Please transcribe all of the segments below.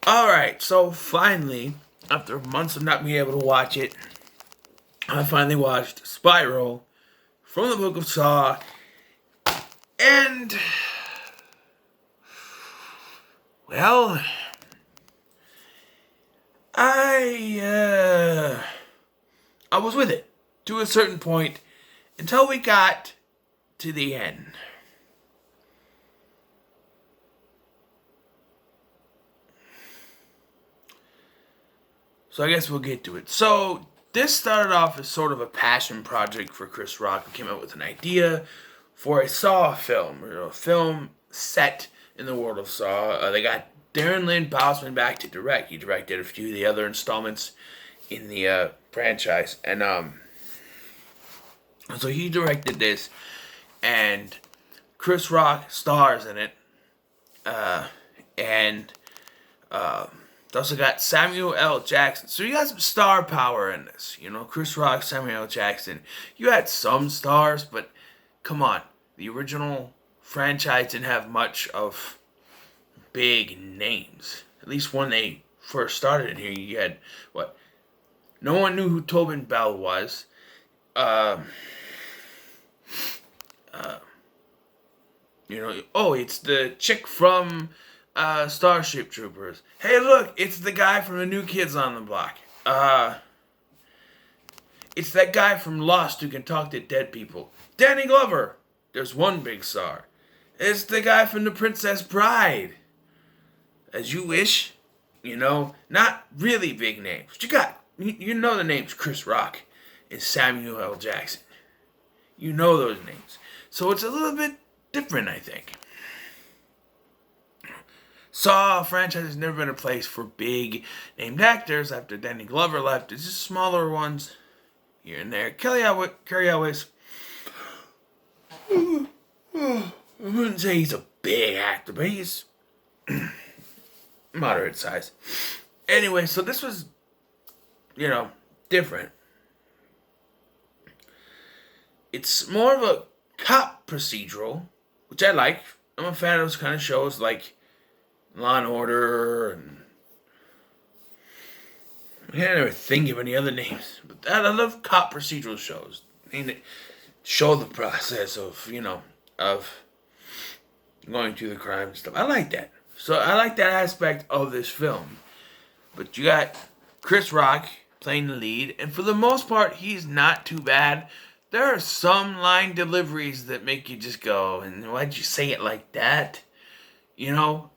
Alright, so finally, after months of not being able to watch it, I finally watched Spiral from the Book of Saw, and, well, I was with it to a certain point until we got to the end. So I guess we'll get to it. So this started off as sort of a passion project for Chris Rock, who came up with an idea for a Saw film, or a film set in the world of Saw. They got Darren Lynn Bousman back to direct. He directed a few of the other installments in the franchise, and so he directed this, and Chris Rock stars in it, and they also got Samuel L. Jackson. So you got some star power in this. You know, Chris Rock, Samuel L. Jackson. You had some stars, but come on. The original franchise didn't have much of big names. At least when they first started in here, you had, what? No one knew who Tobin Bell was. It's the chick from Starship Troopers. Hey, look, it's the guy from the New Kids on the Block. It's that guy from Lost who can talk to dead people. Danny Glover. There's one big star. It's the guy from The Princess Bride. As You Wish. You know, not really big names. You know the names Chris Rock and Samuel L. Jackson. You know those names. So it's a little bit different, I think. Saw franchise has never been a place for big named actors after Danny Glover left. It's just smaller ones here and there. Cary Elwes, I wouldn't say he's a big actor, but he's moderate size. Anyway, so this was, different. It's more of a cop procedural, which I like. I'm a fan of those kind of shows like Law and Order, and I can't ever think of any other names. But I love cop procedural shows. I mean, show the process of going through the crime and stuff. I like that. So I like that aspect of this film. But you got Chris Rock playing the lead, and for the most part, he's not too bad. There are some line deliveries that make you just go, and why'd you say it like that? You know,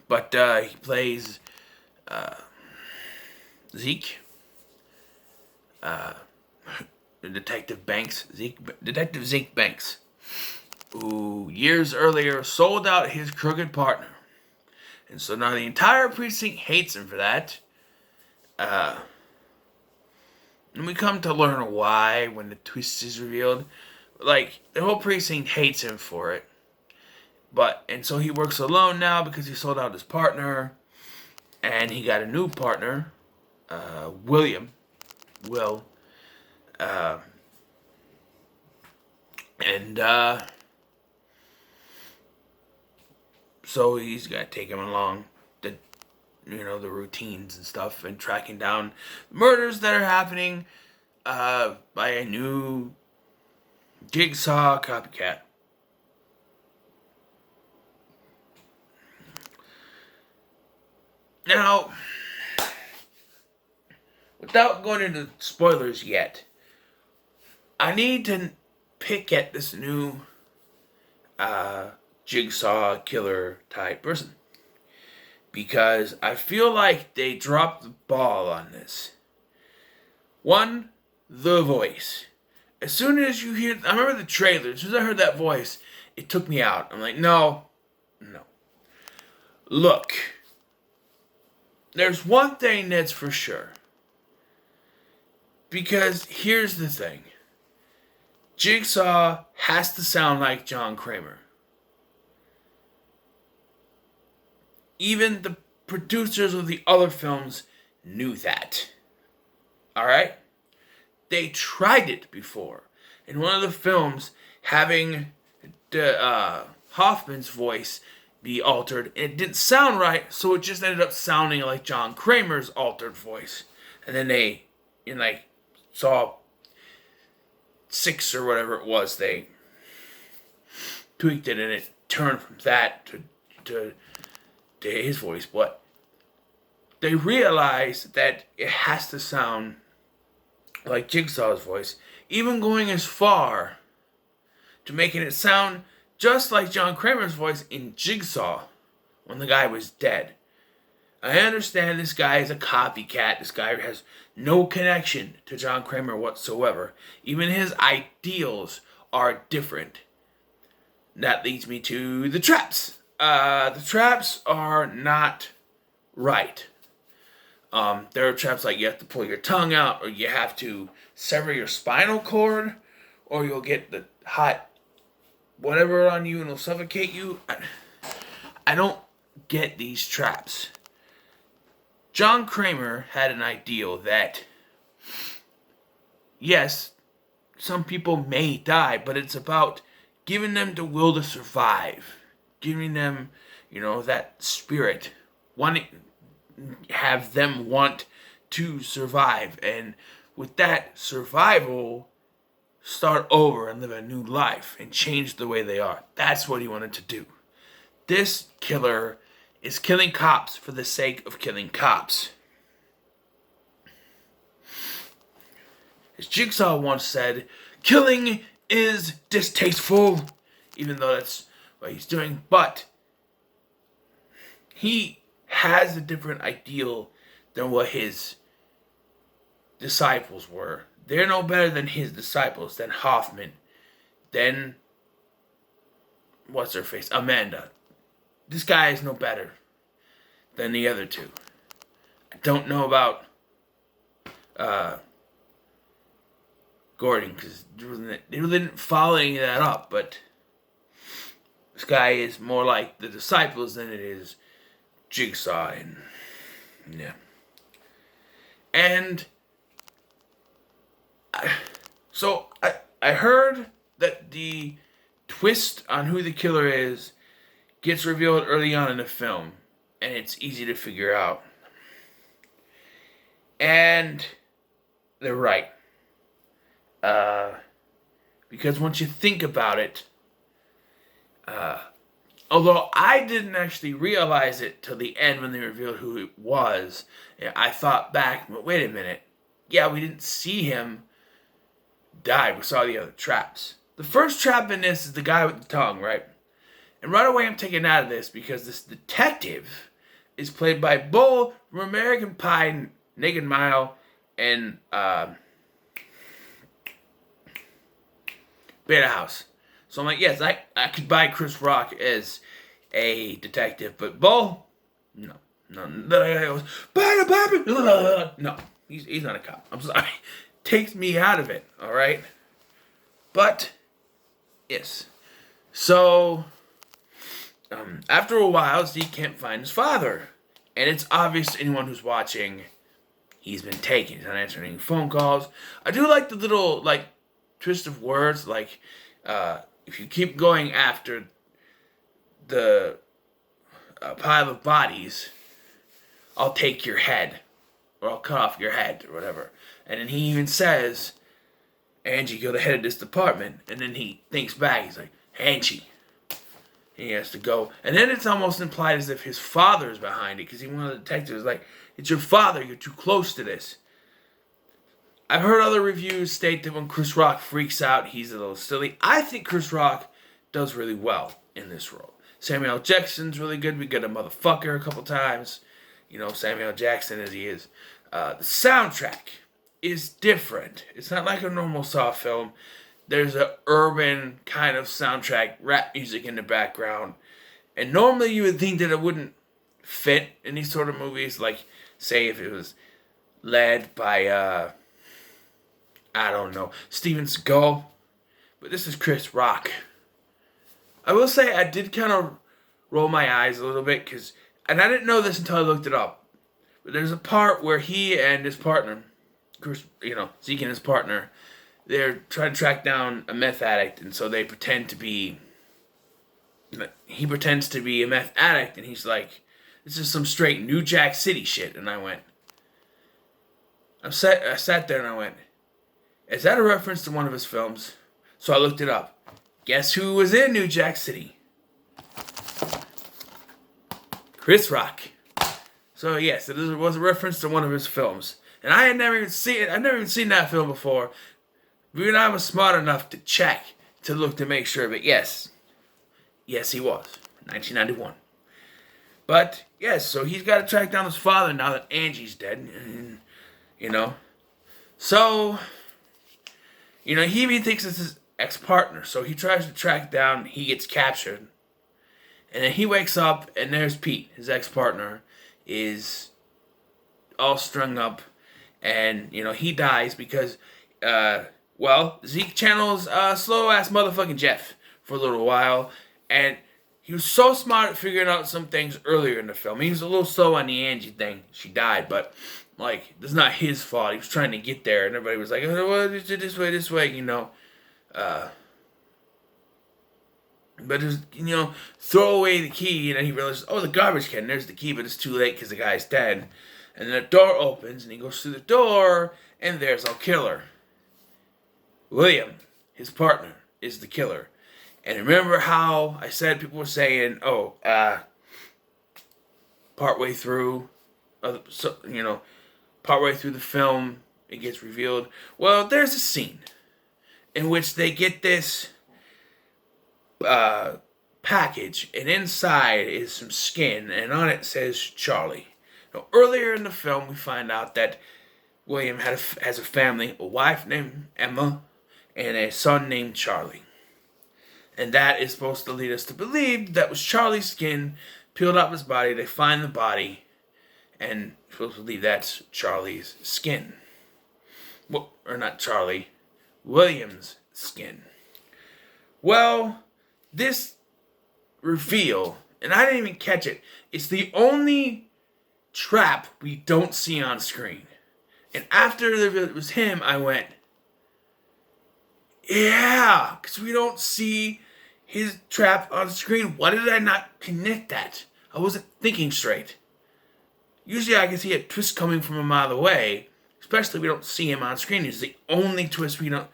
but he plays Zeke, Detective Zeke Banks, who years earlier sold out his crooked partner. And so now the entire precinct hates him for that. And we come to learn why when the twist is revealed. Like, the whole precinct hates him for it. And so he works alone now because he sold out his partner. And he got a new partner, Will. So he's got to take him along the routines and stuff, and tracking down murders that are happening by a new Jigsaw copycat. Now, without going into spoilers yet, I need to pick at this new Jigsaw killer type person, because I feel like they dropped the ball on this. One, the voice. As soon as you hear, I remember the trailer, as soon as I heard that voice, it took me out. I'm like, no. Look, there's one thing that's for sure. Because here's the thing. Jigsaw has to sound like John Kramer. Even the producers of the other films knew that. Alright? They tried it before. In one of the films, having Hoffman's voice be altered. It didn't sound right, so it just ended up sounding like John Kramer's altered voice. And then they, in like, Saw 6 or whatever it was, they tweaked it and it turned from that to his voice. But they realized that it has to sound like Jigsaw's voice, even going as far to making it sound just like John Kramer's voice in Jigsaw when the guy was dead. I understand this guy is a copycat. This guy has no connection to John Kramer whatsoever. Even his ideals are different. That leads me to the traps. The traps are not right. There are traps like you have to pull your tongue out, or you have to sever your spinal cord, or you'll get the hot whatever on you and it'll suffocate you. I don't get these traps. John Kramer had an ideal that, yes, some people may die, but it's about giving them the will to survive, giving them, that spirit, have them want to survive, and with that survival, start over and live a new life and change the way they are. That's what he wanted to do. This killer is killing cops for the sake of killing cops. As Jigsaw once said, killing is distasteful, even though that's what he's doing, but he has a different ideal than what his disciples were. They're no better than his disciples, than Hoffman, than, what's her face, Amanda. This guy is no better than the other two. I don't know about Gordon, because they really didn't follow any of that up, but this guy is more like the disciples than it is Jigsaw, and yeah. And so I heard that the twist on who the killer is gets revealed early on in the film, and it's easy to figure out. And they're right. Because once you think about it, although I didn't actually realize it till the end when they revealed who it was, I thought back, but wait a minute. Yeah, we didn't see him die. We saw the other traps. The first trap in this is the guy with the tongue, right? And right away I'm taken out of this because this detective is played by Bull from American Pie, Naked Mile, and Beta House. So I'm like, yes, I could buy Chris Rock as a detective, but Bull, no. That guy goes, no, he's not a cop. I'm sorry. Takes me out of it, alright? But, yes. So, after a while, Zeke can't find his father. And it's obvious to anyone who's watching, he's been taken. He's not answering any phone calls. I do like the little, twist of words, if you keep going after the pile of bodies, I'll take your head, or I'll cut off your head, or whatever. And then he even says, Angie, you're the head of this department. And then he thinks back, he's like, Angie. He has to go. And then it's almost implied as if his father's behind it, because one of the detectives is like, it's your father, you're too close to this. I've heard other reviews state that when Chris Rock freaks out, he's a little silly. I think Chris Rock does really well in this role. Samuel L. Jackson's really good. We get a motherfucker a couple times. Samuel L. Jackson as he is. The soundtrack is different. It's not like a normal Saw film. There's an urban kind of soundtrack, rap music in the background. And normally you would think that it wouldn't fit in these sort of movies. Like, say if it was led by, I don't know, Steven Seagal. But this is Chris Rock. I will say I did kind of roll my eyes a little bit, and I didn't know this until I looked it up. But there's a part where he and his partner, Zeke and his partner, they're trying to track down a meth addict, and so they pretend to be he pretends to be a meth addict, and he's like, "This is some straight New Jack City shit." And I sat there and I went, "Is that a reference to one of his films?" So I looked it up. Guess who was in New Jack City? Chris Rock. So yes, it was a reference to one of his films, and I had never even seen it. I'd never even seen that film before. But I was smart enough to check to look to make sure. But yes, he was 1991. But yes, so he's got to track down his father now that Angie's dead, and, you know. So, he even thinks it's his ex-partner. So he tries to track down. He gets captured. And then he wakes up, and there's Pete, his ex-partner, is all strung up. And, he dies because, Zeke channels slow-ass motherfucking Jeff for a little while. And he was so smart at figuring out some things earlier in the film. He was a little slow on the Angie thing. She died, but, that's not his fault. He was trying to get there, and everybody was like, "Oh, well, this way, But just, throw away the key, and then he realizes, oh, the garbage can, there's the key, but it's too late because the guy's dead. And then the door opens, and he goes through the door, and there's our killer. William, his partner, is the killer. And remember how I said people were saying, partway through, partway through the film, it gets revealed. Well, there's a scene in which they get this package, and inside is some skin, and on it says Charlie. Now, earlier in the film, we find out that William has a family, a wife named Emma, and a son named Charlie. And that is supposed to lead us to believe that was Charlie's skin peeled off his body. They find the body, and we're supposed to believe that's Charlie's skin. Well, or not Charlie, William's skin. Well, this reveal, and I didn't even catch it, it's the only trap we don't see on screen. And after it was him, I went, yeah, because we don't see his trap on screen. Why did I not connect that? I wasn't thinking straight. Usually I can see a twist coming from a mile away, especially if we don't see him on screen. It's the only twist we don't,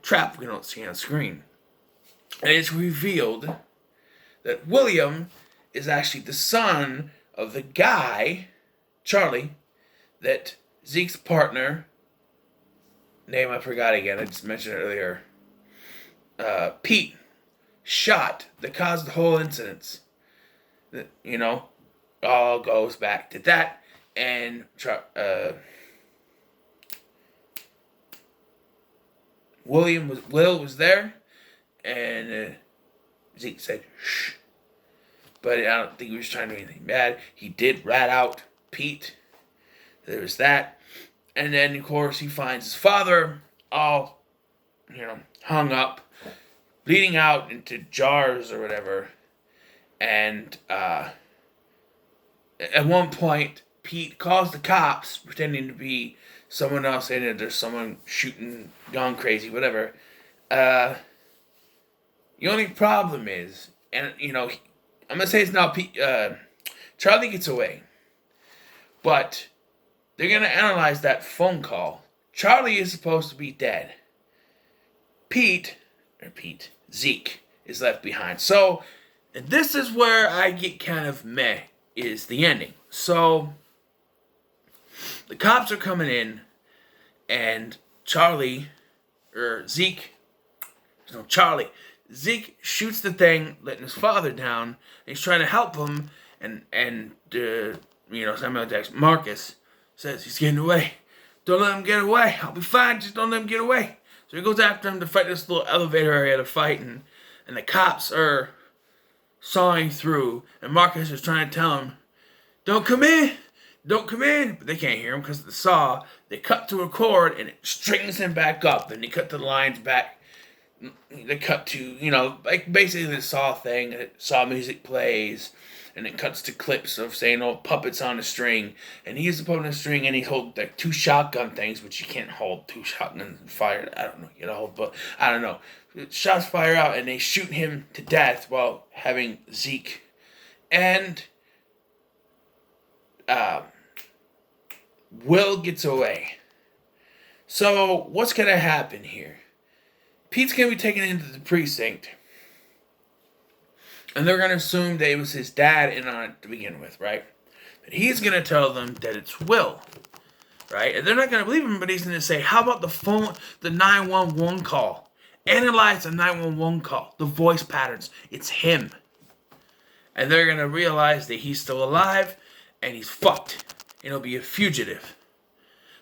trap we don't see on screen. And it's revealed that William is actually the son of the guy, Charlie, that Zeke's partner, name I forgot again, I just mentioned it earlier, Pete, shot that caused the whole incident. All goes back to that. And Will was there, and Zeke said, shh. But I don't think he was trying to do anything bad. He did rat out Pete. There was that. And then, of course, he finds his father all, hung up, bleeding out into jars or whatever. And at one point, Pete calls the cops, pretending to be someone else in it. There's someone shooting, gone crazy, whatever. The only problem is, and, I'm going to say it's not Pete. Charlie gets away. But they're going to analyze that phone call. Charlie is supposed to be dead. Zeke is left behind. So, and this is where I get kind of meh, is the ending. So, the cops are coming in, and Zeke shoots the thing, letting his father down, and he's trying to help him, and Samuel Jackson, Marcus, says he's getting away. Don't let him get away. I'll be fine, just don't let him get away. So he goes after him to fight this little elevator area to fight, and the cops are sawing through, and Marcus is trying to tell him, don't come in, but they can't hear him because of the saw. They cut to a cord, and it strings him back up, then they cut the lines back they cut to, like basically the Saw thing. Saw music plays, and it cuts to clips of, say, puppets on a string, and he's the puppet on a string, and he holds like two shotgun things, which you can't hold two shotguns and fire. I don't know, hold, but I don't know. Shots fire out, and they shoot him to death while having Zeke, and Will gets away. So what's gonna happen here? Pete's gonna be taken into the precinct, and they're gonna assume that it was his dad in on it to begin with, right? But he's gonna tell them that it's Will, right? And they're not gonna believe him, but he's gonna say, "How about the 911 call? Analyze the 911 call, the voice patterns. It's him." And they're gonna realize that he's still alive, and he's fucked, and he'll be a fugitive.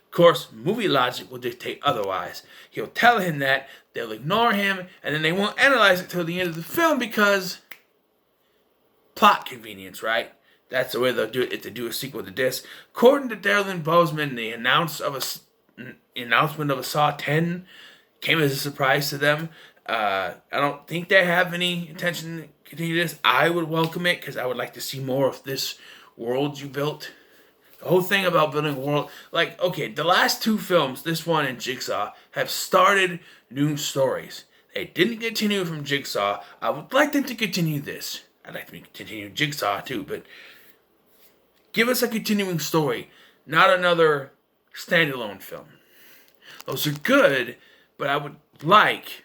Of course, movie logic will dictate otherwise. He'll tell him that, they'll ignore him, and then they won't analyze it till the end of the film because plot convenience, right? That's the way they'll do it to do a sequel to this. According to Darren Bousman, the announcement of a Saw 10 came as a surprise to them. I don't think they have any intention to continue this. I would welcome it because I would like to see more of this world you built. The whole thing about building a world, like, okay, the last two films, this one and Jigsaw, have started new stories. They didn't continue from Jigsaw. I would like them to continue this. I'd like them to continue Jigsaw too, but give us a continuing story, not another standalone film. Those are good, but I would like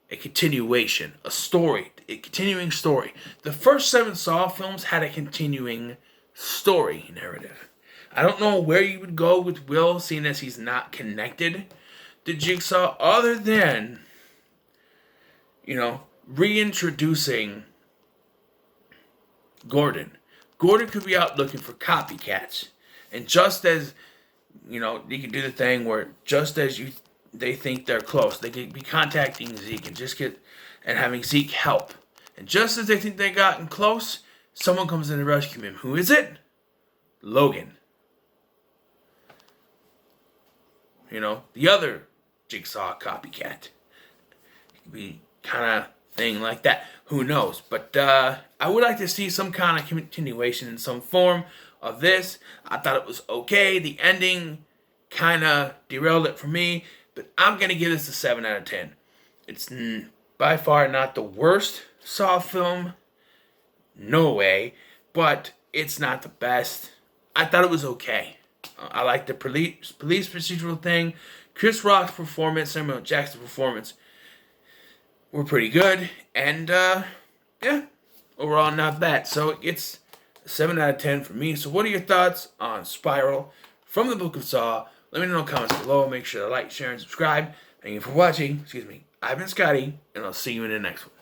a continuation, a story, a continuing story. The first 7 Saw films had a continuing story narrative. I don't know where you would go with Will, seeing as he's not connected to Jigsaw, other than, reintroducing Gordon. Gordon could be out looking for copycats. And just as, you can do the thing where just as they think they're close, they could be contacting Zeke and having Zeke help. And just as they think they gotten close, someone comes in to rescue him. Who is it? Logan. The other Jigsaw copycat. It could be kind of thing like that. Who knows? But I would like to see some kind of continuation in some form of this. I thought it was okay. The ending kind of derailed it for me. But I'm going to give this a 7 out of 10. It's by far not the worst Saw film. No way. But it's not the best. I thought it was okay. I like the police procedural thing. Chris Rock's performance, Samuel L. Jackson's performance were pretty good. And, overall not bad. So it's a 7 out of 10 for me. So what are your thoughts on Spiral from the Book of Saw? Let me know in the comments below. Make sure to like, share, and subscribe. Thank you for watching. I've been Scotty, and I'll see you in the next one.